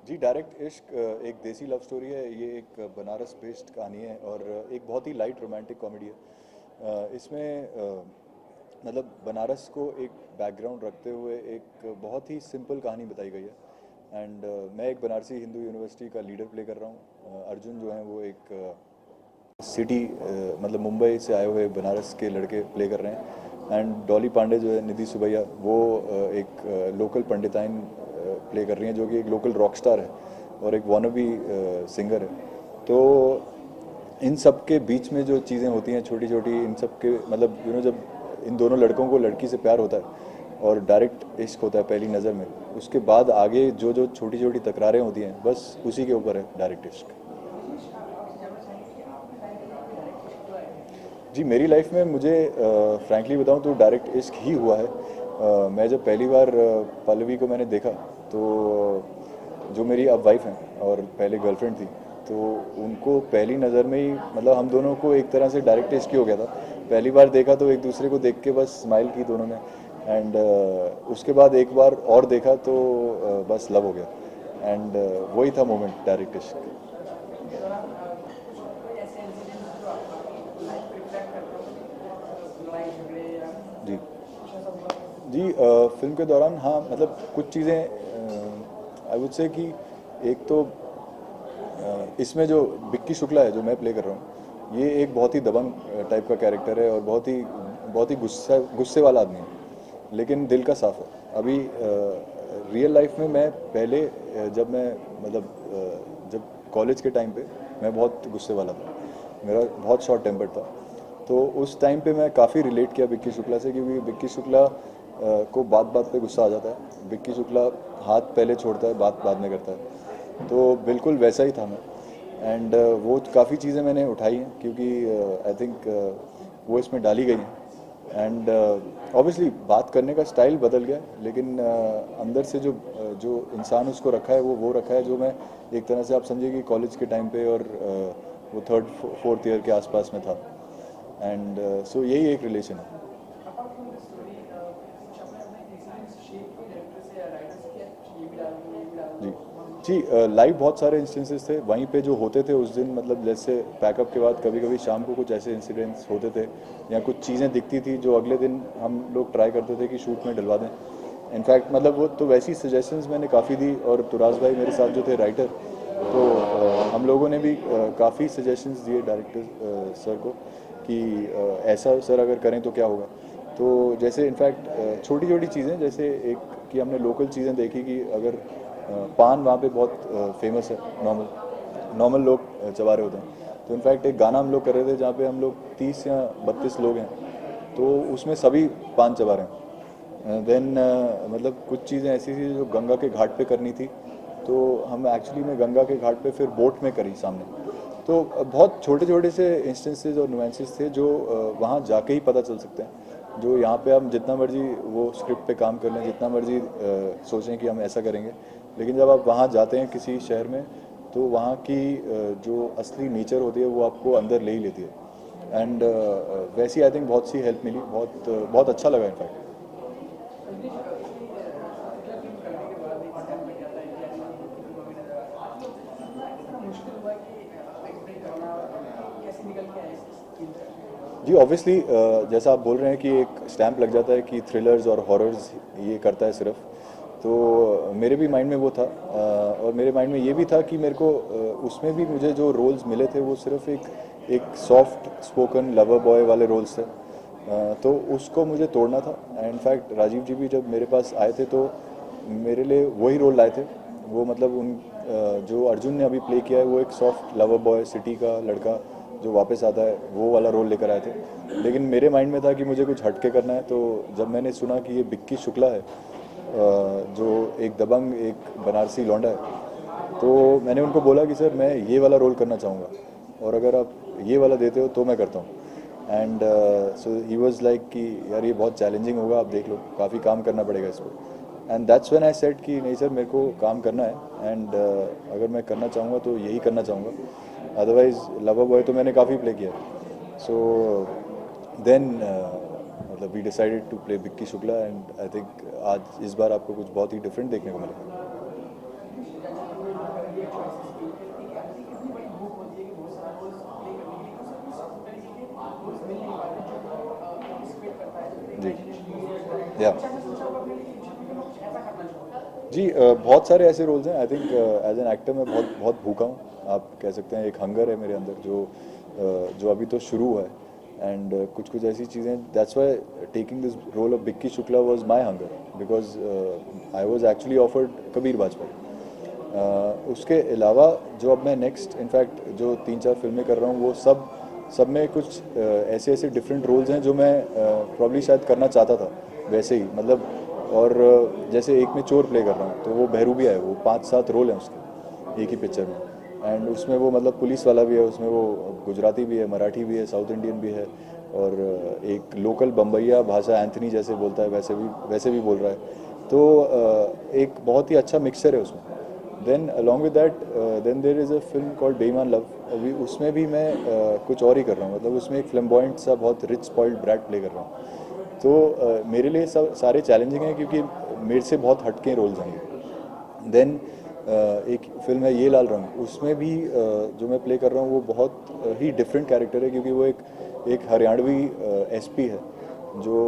जी, direct इश्क एक देसी लव स्टोरी है। ये एक बनारस बेस्ड कहानी है और एक बहुत ही लाइट रोमांटिक कॉमेडी है। इसमें मतलब बनारस को एक बैकग्राउंड रखते हुए एक बहुत ही सिंपल कहानी बताई गई है। एंड मैं एक बनारसी हिंदू यूनिवर्सिटी का लीडर प्ले कर रहा हूँ। अर्जुन जो है वो एक सिटी मतलब मुंबई से आए हुए बनारस के लड़के प्ले कर रहे हैं। एंड डॉली पांडे जो है, निधि सुबैया, वो एक लोकल पंडिताइन प्ले कर रही हैं जो कि एक लोकल रॉक स्टार है और एक वॉनबी सिंगर है। तो इन सब के बीच में जो चीज़ें होती हैं छोटी छोटी, इन सब के मतलब जब इन दोनों लड़कों को लड़की से प्यार होता है और डायरेक्ट इश्क होता है पहली नज़र में, उसके बाद आगे जो जो छोटी छोटी तकरारें होती हैं बस उसी के ऊपर है डायरेक्ट इश्क। जी, मेरी लाइफ में मुझे फ्रैंकली बताऊं तो डायरेक्ट इश्क ही हुआ है। मैं जब पहली बार पल्लवी को मैंने देखा तो जो मेरी अब वाइफ हैं और पहले गर्लफ्रेंड थी, तो उनको पहली नज़र में ही मतलब हम दोनों को एक तरह से डायरेक्ट इश्क ही हो गया था। पहली बार देखा तो एक दूसरे को देख के बस स्माइल की दोनों ने। एंड उसके बाद एक बार और देखा तो बस लव हो गया। एंड वही था मोमेंट डायरेक्ट इश्क। जी जी, फिल्म के दौरान हाँ मतलब कुछ चीज़ें आई वुड से कि एक तो इसमें जो विक्की शुक्ला है जो मैं प्ले कर रहा हूँ, ये एक बहुत ही दबंग टाइप का कैरेक्टर है और बहुत ही गुस्से वाला आदमी है, लेकिन दिल का साफ है। अभी रियल लाइफ में मैं पहले जब मैं मतलब जब कॉलेज के टाइम पे मैं बहुत गुस्से वाला था, मेरा बहुत शॉर्ट टेम्पर्ड था। तो उस टाइम पे मैं काफ़ी रिलेट किया विक्की शुक्ला से, क्योंकि विक्की शुक्ला को बात बात पे गुस्सा आ जाता है। विक्की शुक्ला हाथ पहले छोड़ता है, बात बाद में करता है। तो बिल्कुल वैसा ही था मैं। एंड वो काफ़ी चीज़ें मैंने उठाई हैं क्योंकि आई थिंक वो इसमें डाली गई हैं। एंड ऑब्वियसली बात करने का स्टाइल बदल गया, लेकिन अंदर से जो इंसान उसको रखा है वो रखा है जो मैं एक तरह से आप समझिए कि कॉलेज के टाइम पे और वो थर्ड फोर्थ ईयर के आसपास में था। एंड सो यही एक रिलेशन है। जी जी, लाइव बहुत सारे इंस्टेंसेस थे वहीं पे जो होते थे उस दिन। मतलब जैसे पैकअप के बाद कभी कभी शाम को कुछ ऐसे इंसिडेंट्स होते थे या कुछ चीज़ें दिखती थी जो अगले दिन हम लोग ट्राई करते थे कि शूट में डलवा दें। इनफैक्ट मतलब वो तो वैसी सजेशंस मैंने काफ़ी दी और तुराज भाई मेरे साथ जो थे राइटर, तो हम लोगों ने भी काफ़ी सजेशंस दिए डायरेक्टर सर को कि ऐसा सर अगर करें तो क्या होगा। तो जैसे इनफैक्ट छोटी छोटी चीज़ें, जैसे एक कि हमने लोकल चीज़ें देखी कि अगर पान वहाँ पे बहुत फेमस है, नॉर्मल नॉर्मल लोग चबा रहे होते हैं। तो इनफैक्ट एक गाना हम लोग कर रहे थे जहाँ पे हम लोग 30 या 32 लोग हैं, तो उसमें सभी पान चबा रहे हैं। देन मतलब कुछ चीज़ें ऐसी थी जो गंगा के घाट पे करनी थी, तो हम एक्चुअली में गंगा के घाट पे फिर बोट में करी सामने। तो बहुत छोटे छोटे से इंस्टेंसेस और नुएंसेस थे जो वहाँ जाके ही पता चल सकते हैं। जो यहाँ पे हम जितना मर्जी वो स्क्रिप्ट पे काम कर लें, जितना मर्जी सोचें कि हम ऐसा करेंगे, लेकिन जब आप वहाँ जाते हैं किसी शहर में, तो वहाँ की जो असली नेचर होती है वो आपको अंदर ले ही लेती है। एंड वैसी आई थिंक बहुत सी हेल्प मिली, बहुत अच्छा लगा इनफैक्ट। जी ऑब्वियसली जैसा आप बोल रहे हैं कि एक स्टैंप लग जाता है कि थ्रिलर्स और हॉरर्स ये करता है सिर्फ, तो मेरे भी माइंड में वो था। और मेरे माइंड में ये भी था कि मेरे को उसमें भी मुझे जो रोल्स मिले थे वो सिर्फ एक सॉफ्ट स्पोकन लवर बॉय वाले रोल्स थे। तो उसको मुझे तोड़ना था। इनफैक्ट राजीव जी भी जब मेरे पास आए थे तो मेरे लिए वही रोल लाए थे। वो मतलब जो अर्जुन ने अभी प्ले किया है वो एक सॉफ्ट लवर बॉय सिटी का लड़का जो वापस आता है, वो वाला रोल लेकर आए थे। लेकिन मेरे माइंड में था कि मुझे कुछ हटके करना है। तो जब मैंने सुना कि ये विक्की शुक्ला है जो एक दबंग एक बनारसी लौंडा है, तो मैंने उनको बोला कि सर मैं ये वाला रोल करना चाहूँगा और अगर आप ये वाला देते हो तो मैं करता हूँ। And so he was like कि यार ये बहुत चैलेंजिंग होगा, आप देख लो, काफ़ी काम करना पड़ेगा इस पर। And that's when I said कि नहीं सर, मेरे को काम करना है। एंड अगर मैं करना चाहूँगा तो यही करना चाहूँगा। अदरवाइज लवर बॉय तो मैंने काफ़ी प्ले किया। सो देन मतलब we decided to play Vicky Shukla and I think आज इस बार आपको कुछ बहुत ही डिफरेंट देखने को मिलेगा। जी या जी बहुत सारे ऐसे रोल्स हैं। I think as an actor मैं बहुत बहुत भूखा हूँ, आप कह सकते हैं। एक हंगर है मेरे अंदर जो अभी तो शुरू हुआ है। एंड कुछ कुछ ऐसी चीज़ें, that's why taking this role of Vicky Shukla was my hunger, because I was actually offered Kabir Bajpayee. उसके अलावा जो अब मैं नेक्स्ट इनफैक्ट जो 3-4 फिल्में कर रहा हूँ, वो सब में कुछ ऐसे ऐसे डिफरेंट रोल्स हैं जो मैं प्रॉब्ली शायद करना चाहता था वैसे ही, मतलब। और जैसे एक में चोर प्ले कर रहा हूँ, तो वो बहरूबिया है, वो 5-7 रोल हैं उसके एक ही पिक्चर में। एंड उसमें वो मतलब पुलिस वाला भी है, उसमें वो गुजराती भी है, मराठी भी है, साउथ इंडियन भी है, और एक लोकल बम्बैया भाषा एंथनी जैसे बोलता है वैसे भी बोल रहा है। तो एक बहुत ही अच्छा मिक्सचर है उसमें। Then along with that then there is a film called Beimaan love. अभी उसमें भी मैं कुछ और ही कर रहा हूँ, मतलब उसमें एक फ्लैम्बॉयंट सा बहुत रिच स्पॉइल्ड ब्रैट प्ले कर रहा हूँ। तो मेरे लिए सब सारे चैलेंजिंग हैं, क्योंकि मेरे से बहुत हटके रोल्स हैं ये। देन एक फिल्म है ये लाल रंग, उसमें भी जो मैं प्ले कर रहा हूँ वो बहुत ही डिफरेंट कैरेक्टर है, क्योंकि वो एक हरियाणवी एसपी है, जो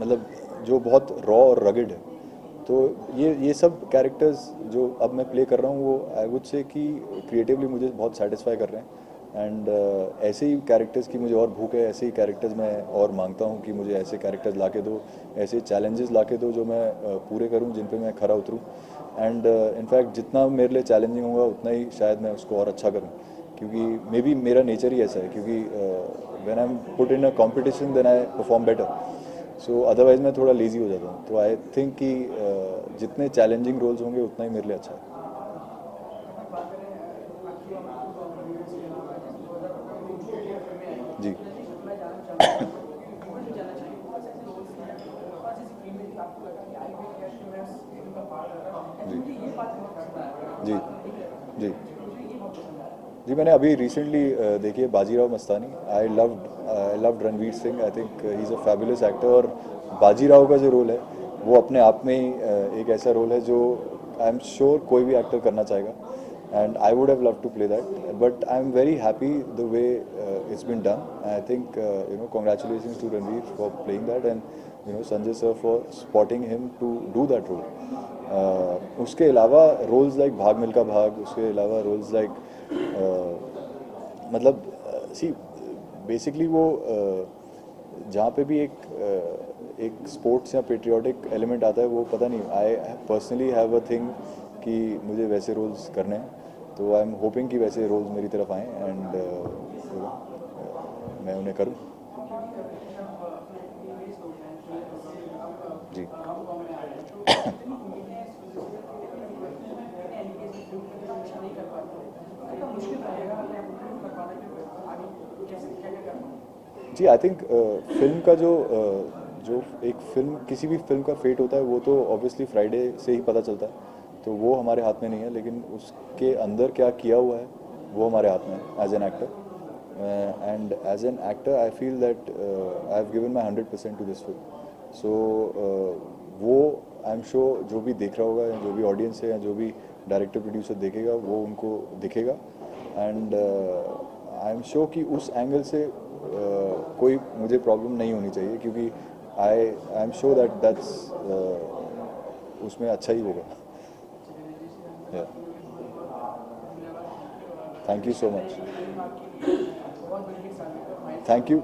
मतलब जो बहुत रॉ और रगड है। तो ये सब कैरेक्टर्स जो अब मैं प्ले कर रहा हूँ, वो आई वुड से कि क्रिएटिवली मुझे बहुत सेटिस्फाई कर रहे हैं। एंड ऐसे ही कैरेक्टर्स की मुझे और भूख है, ऐसे ही कैरेक्टर्स मैं और मांगता हूँ कि मुझे ऐसे कैरेक्टर्स ला के दो, ऐसे चैलेंजेस ला के दो जो मैं पूरे करूँ, जिन पे मैं खरा उतरूँ। एंड इनफैक्ट जितना मेरे लिए चैलेंजिंग होगा, उतना ही शायद मैं उसको और अच्छा करूँ, क्योंकि मे बी मेरा नेचर ही ऐसा है। क्योंकि when I am put in a competition then I perform better. So otherwise मैं थोड़ा लेजी हो जाता हूँ। तो आई थिंक कि जितने चैलेंजिंग रोल्स होंगे, उतना ही मेरे लिए अच्छा है। जी जी जी जी जी मैंने अभी रिसेंटली देखी है Bajirao Mastani. I loved Ranveer Singh. I think he is a fabulous actor. और बाजीराव का जो रोल है, वो अपने आप में ही एक ऐसा रोल है जो आई एम श्योर कोई भी एक्टर करना चाहेगा। And I would have love to play that, but I am very happy the way it's been done. I think congratulation to Ranveer for playing that, and Sanjay sir for spotting him to do that role. उसके अलावा roles like भाग मिल्खा भाग, उसके अलावा roles like मतलब see basically वो जहाँ पे भी एक स्पोर्ट्स या पेट्रियाटिक एलिमेंट आता है, वो पता नहीं, I personally have a thing कि मुझे वैसे रोल्स करने हैं। तो आई एम होपिंग कि वैसे रोल्स मेरी तरफ आएँ, एंड मैं उन्हें करूँ। जी जी आई थिंक फिल्म का जो एक फिल्म, किसी भी फिल्म का फेट होता है, वो तो ऑब्वियसली फ्राइडे से ही पता चलता है। तो वो हमारे हाथ में नहीं है, लेकिन उसके अंदर क्या किया हुआ है, वो हमारे हाथ में है as an actor. And as an actor I feel that I have given my 100% to this film. So वो आई एम श्योर जो भी देख रहा होगा, या जो भी ऑडियंस है, या जो भी डायरेक्टर प्रोड्यूसर देखेगा, वो उनको दिखेगा। एंड आई एम श्योर कि उस एंगल से कोई मुझे प्रॉब्लम नहीं होनी चाहिए, क्योंकि आई एम श्योर दैट्स उसमें अच्छा ही होगा। Thank you so much. Thank you.